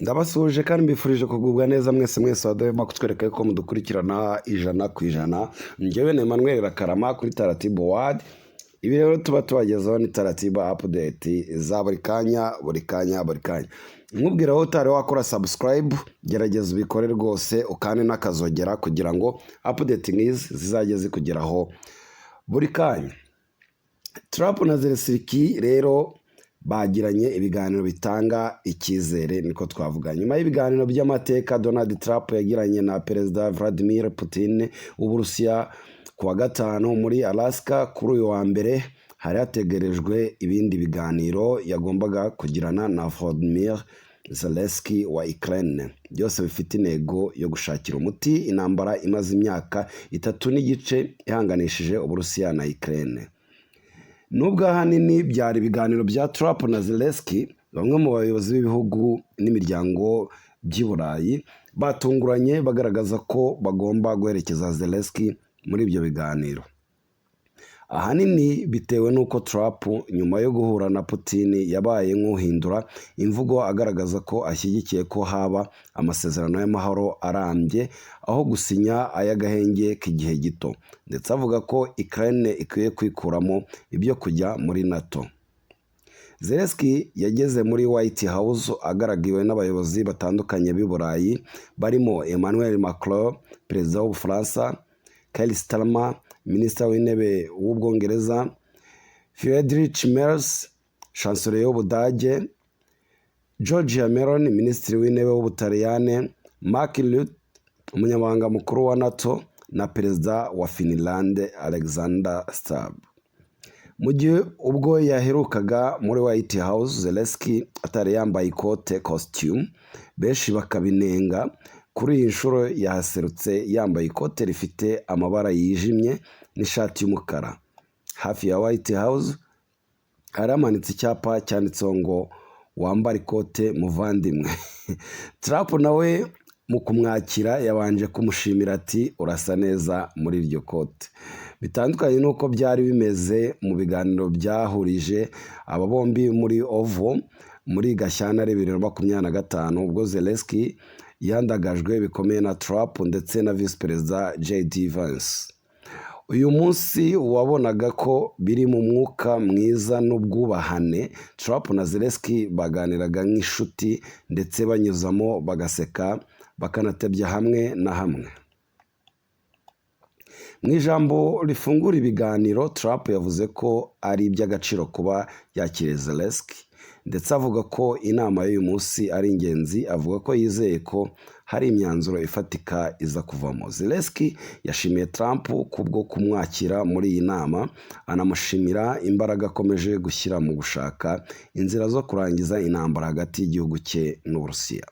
Ndabasuje kandi mbifurije kugubwa neza mwese wadahema kutwereka ko mudukurikirana ijana ku ijana. Njyewe ni Emmanuel Rakarama kuri Taratibu World. Ibi rero tuba tubagezaho ni Taratibu update za buri kanya. Nkubwira aho utari wakora subscribe, gerageza ubikore rwose ukane n'akazogera kugira ngo update nk'izi zizajye zikugeraho buri kanya. Trump na Zelensky rero bagiranye ibiganiro bitanga icyizere, niko twavuga. Nyuma y'ibiganiro by'amateka Donald Trump yagiranye na Perezida Vladimir Putin w'Uburusiya kuwa gatanu muri Alaska, kuri uyu wa mbere hari hategerejwe ibindi biganiro yagombaga kugirana na Volodymyr Zelensky wa Ukraine. Byose bifite intego yo gushakira umuti intambara imaze imyaka 3 n'igice ihanganishije Uburusiya na Ukraine. Nubwo ahanini byari ibiganiro bya Trump na Zelensky, bamwe mu bayobozi b'ibihugu n'imiryango by'i Burayi batunguranye bagaragaza ko bagomba guherekeza Zelensky muri ibyo biganiro. Ahanini bitewe n'uko Trump nyuma yo guhura na Putin yabaye nk'uhindura imvugo, agaragaza ko ashyigikiye ko haba amasezerano y'amahoro arambye aho gusinya ay'agahenge k'igihe gito, ndetse avuga ko Ukraine ikwiye kwikuramo ibyo kujya muri NATO. Zelensky yageze muri White House agaragiwe n'abayobozi batandukanye b'i Burayi barimo Emmanuel Macron, perezida w'Ubufaransa, Keir Starmer, minisitiri w'intebe w'Ubwongereza, Friedrich Merz, chancelier w'Ubudage, Giorgia Meloni, minisitiri w'intebe w'Ubutaliyane, Mark Rutte, umunyamabanga mukuru wa NATO, na perezida wa Finland Alexander Stubb. Mu gihe ubwo yaherukaga muri White House, Zelensky atari yambaye ikote costume, benshi bakabinenga. Kuri iyi nshuro yahaserutse yambaye ikote rifite amabara yijimye n'ishati y'umukara. Hafi ya White House haramanitse icyapa cyanditseho ngo wambara ikote muvandimwe. Trump nawe mu kumwakira yabanje kumushimira ati urasa neza muri iryo kote. Bitandukanye n'uko byari bimeze mu biganiro byahurije aba bombi muri Oval muri Gashyantare 2025, ubwo Zelensky yandagajwe bikomeye na Trump ndetse na Vice Perezida JD Vance. Uyu munsi wabonaga ko biri mu mwuka mwiza n'ubwubahane. Trump na Zelensky baganiraga nk'inshuti ndetse banyuzamo bagaseka bakanatebya hamwe na hamwe. Mu ijambo rifungura ibiganiro, Trump yavuze ko ari iby'agaciro kuba yakiriye Zelensky, ndetse avuga ko inama y'uyu munsi ari ingenzi. Avuga ko yizeye ko hari imyanzuro ifatika iza kuvamo. Zelensky yashimiye Trump kubwo kumwakira muri iyi nama, anamushimira imbaraga akomeje gushyira mu gushaka inzira zo kurangiza intambara hagati y'igihugu cye n'Uburusiya.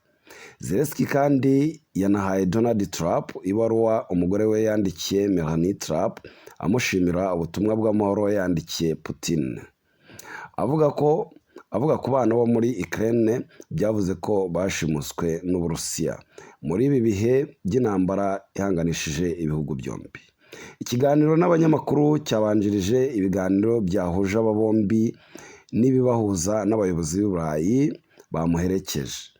Zelensky kandi yanahaye Donald Trump ibaruwa umugore we yandikiye Melania Trump amushimira ubutumwa bw'amahoro yandikiye Putin, avuga ku bana bo muri Ukraine byavuze ko bashimuswe n'Uburusiya muri ibi bihe by'intambara ihanganishije ibihugu byombi. Ikiganiro n'abanyamakuru cyabanjirije ibiganiro byahuje aba bombi n'ibibahuza n'abayobozi b'i Burayi bamuherekeje.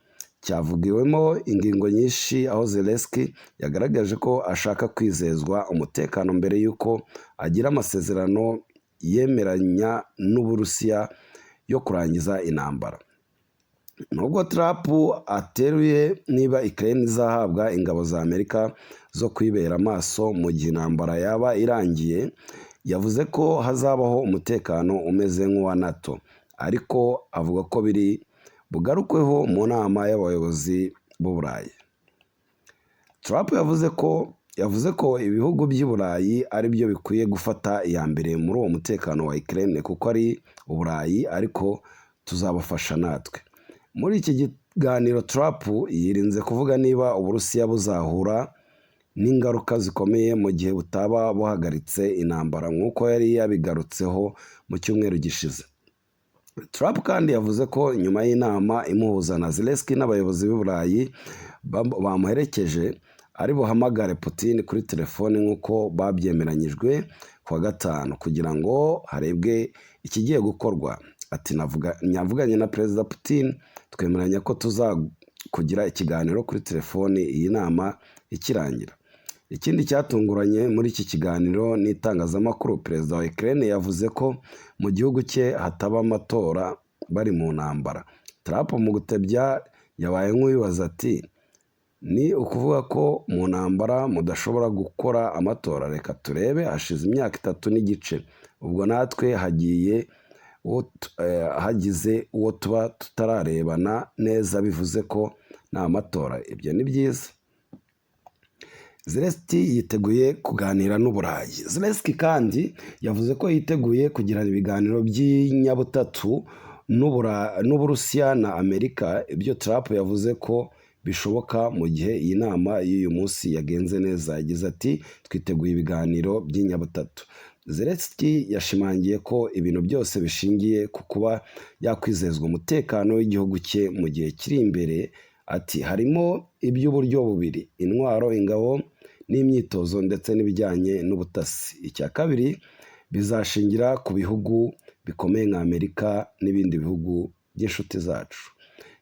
Cyavugiwemo ingingo nyinshi, aho Zelensky yagaragaje ko ashaka kwizezwa umutekano mbere y'uko agira amasezerano yemeranya n'Uburusiya yo kurangiza intambara. Nubwo Trump ateruye niba Ukraine izahabwa ingabo za Amerika zo kwibera amaso mu gihe intambara yaba irangiye, yavuze ko hazabaho umutekano umeze nk'uwa NATO, ariko avuga ko biri bugarukweho mu nama y'abayobozi b'u Burayi. Trump yavuze ko ibihugu by'i Burayi ari byo bikwiye gufata iya mbere muri uwo mutekano wa Ukraine, kuko ari Uburayi ariko tuzabafasha natwe. Muri iki kiganiro Trump yirinze kuvuga niba Uburusiya buzahura n'ingaruka zikomeye mu gihe butaba buhagaritse intambara nk'uko yari yabigarutseho mu cyumweru gishize. Trump kandi yavuze ko nyuma y'inama imuhuza na Zelensky n'abayobozi b'i Burayi bamuherekeje ari buhamagare Putin kuri telefone nk'uko babyemeranyijwe kuwa gatanu kugira ngo harebwe ikigiye gukorwa. Ati navuganye na Perezida Putin twemeranya ko kugira ikiganiro kuri telefoni iyi nama ikirangira. Ikindi cyatunguranye muri iki kiganiro n'itangazamakuru, perezida wa Ukraine yavuze ko mu gihugu cye hataba amatora bari mu ntambara. Trump mu gutebya yabaye nk'uwibaza ati ni ukuvuga ko mu ntambara mudashobora gukora amatora? Reka turebe, hashize imyaka 3 n'igice ubwo natwe hagize uwo tuba tutararebana neza, bivuze ko nta matora. Ibyo ni byiza. Zelensky yiteguye kuganira n'Uburayi. Zelensky kandi yavuze ko yiteguye kugirana ibiganiro by'inyabutatu n'Uburusiya na Amerika. Ibyo Trump yavuze ko bishoboka mu gihe iyi nama y'uyu munsi yagenze neza. Yagize ati twiteguye ibiganiro by'inyabutatu. Zelensky yashimangiye ko ibintu byose bishingiye ku kuba yakwizezwa umutekano w'igihugu cye mu gihe kiri imbere. Ati harimo iby'uburyo bubiri: intwaro, ingabo n'imyitozo ndetse n'ibijyanye n'ubutasi. Icya kabiri bizashingira ku bihugu bikomeye nka Amerika n'ibindi bihugu by'inshuti zacu.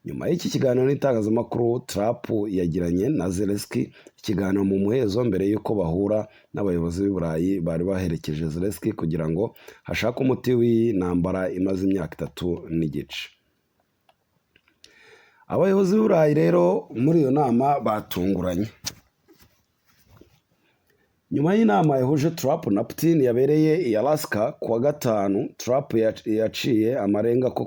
Nyuma y'iki kiganiro n'itangazamakuru, Trump yagiranye na Zelensky ikiganiro mu muhezo mbere y'uko bahura n'abayobozi b'i Burayi bari baherekeje Zelensky kugira ngo hashake umuti w'iyi ntambara imaze imyaka 3 n'igice. Abayobozi b'i Burayi rero muri iyo nama batunguranye. Nyuma y'inama yahuje Trump na Putin yabereye i Alaska kuwa gatanu, Trump yaciye amarenga ko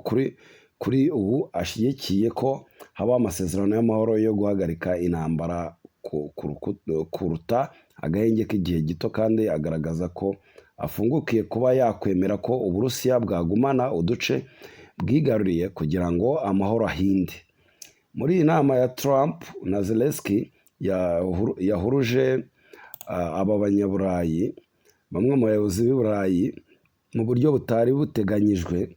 kuri ubu ashyigikiye ko haba amasezerano y'amahoro yo guhagarika intambara kuruta agahenge k'igihe gito, kandi agaragaza ko afungukiye kuba yakwemera ko Uburusiya bwagumana uduce bwigaruriye kugira ngo amahoro ahinde. Muri iyi nama ya Trump na Zelensky yahuruje aba banyaburayi, bamwe mu bayobozi b'i Burayi mu buryo butari buteganyijwe,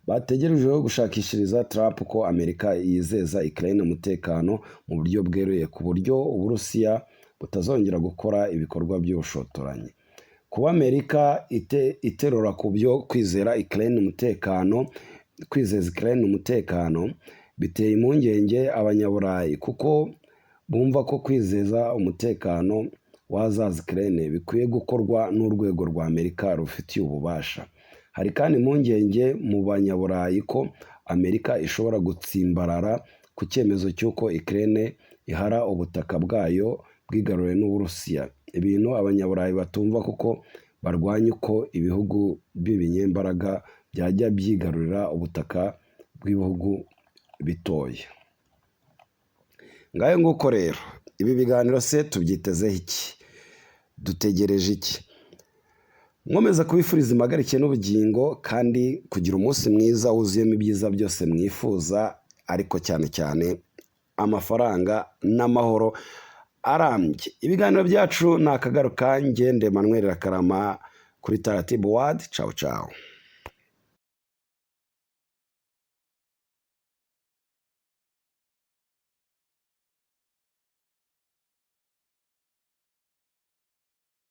bategerejeho gushakishiriza Trump ko Amerika yizeza Ukraine umutekano mu buryo bweruye, ku buryo Uburusiya butazongera gukora ibikorwa by'ubushotoranyi. Kuba Amerika iterura ku byo kwizeza Ukraine umutekano biteye impungenge abanyaburayi, kuko bumva ko kwizeza umutekano w'ahazaza Ukraine bikwiye gukorwa n'urwego rwa Amerika rufitiye ububasha. Hari kandi impungenge mu banyaburayi ko Amerika ishobora gutsimbarara ku cyemezo cy'uko Ukraine ihara ubutaka bwayo bwigaruriwe n'Uburusiya, ibintu abanyaburayi batumva kuko barwanya uko ibihugu by'ibinyembaraga byajya byigarurira ubutaka bw'ibihugu bitoya. Ngayo nguko rero, ibi biganiro se tubyitezeho iki? Dutegereje iki? Nkomeza kubifuriza impagarike n'ubugingo kandi kugira umunsi mwiza wuzuyemo ibyiza byose mwifuza, ariko cyane cyane amafaranga n'amahoro arambye. Ibiganiro byacu ni akagaruka. Ngende Emmanuel Rakarama kuri Taratibu World. Ciao ciao.